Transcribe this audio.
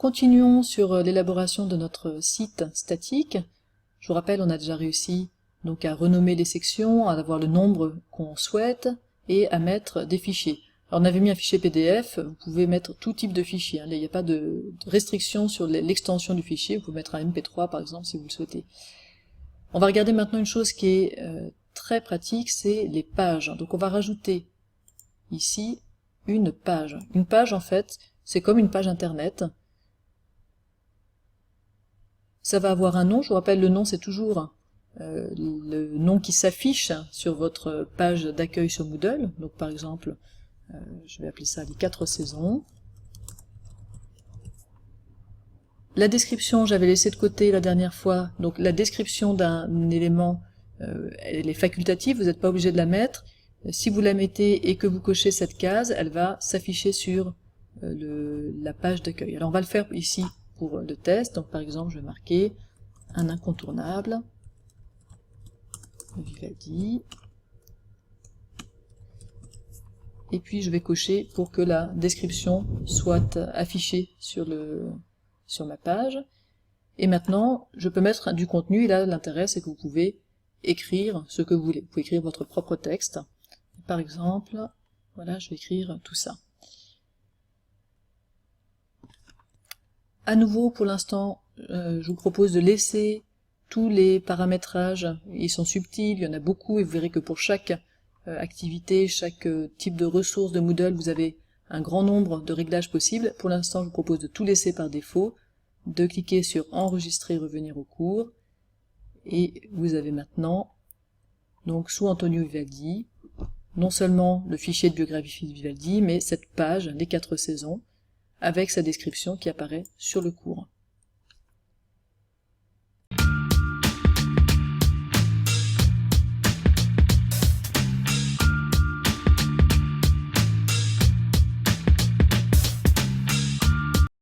Continuons sur l'élaboration de notre site statique. Je vous rappelle, on a déjà réussi donc à renommer les sections, à avoir le nombre qu'on souhaite et à mettre des fichiers. Alors on avait mis un fichier PDF, vous pouvez mettre tout type de fichier, il n'y a pas de restriction sur l'extension du fichier, vous pouvez mettre un MP3 par exemple si vous le souhaitez. On va regarder maintenant une chose qui est très pratique, c'est les pages. Donc on va rajouter ici une page. Une page en fait, c'est comme une page internet. Ça va avoir un nom, je vous rappelle le nom c'est toujours le nom qui s'affiche sur votre page d'accueil sur Moodle. Donc par exemple, je vais appeler ça les 4 saisons. La description, j'avais laissé de côté la dernière fois, donc la description d'un élément, elle est facultative, vous n'êtes pas obligé de la mettre. Si vous la mettez et que vous cochez cette case, elle va s'afficher sur la page d'accueil. Alors on va le faire ici pour le test, donc par exemple je vais marquer un incontournable, Vivaldi, et puis je vais cocher pour que la description soit affichée sur ma page. Et maintenant, je peux mettre du contenu, et là l'intérêt c'est que vous pouvez écrire ce que vous voulez. Vous pouvez écrire votre propre texte. Par exemple, voilà, je vais écrire tout ça. À nouveau, pour l'instant, je vous propose de laisser tous les paramétrages, ils sont subtils, il y en a beaucoup, et vous verrez que pour chaque activité, chaque type de ressource de Moodle, vous avez un grand nombre de réglages possibles. Pour l'instant, je vous propose de tout laisser par défaut, de cliquer sur Enregistrer, revenir au cours, et vous avez maintenant, donc sous Antonio Vivaldi, non seulement le fichier de biographie de Vivaldi, mais cette page, les 4 saisons, avec sa description qui apparaît sur le cours.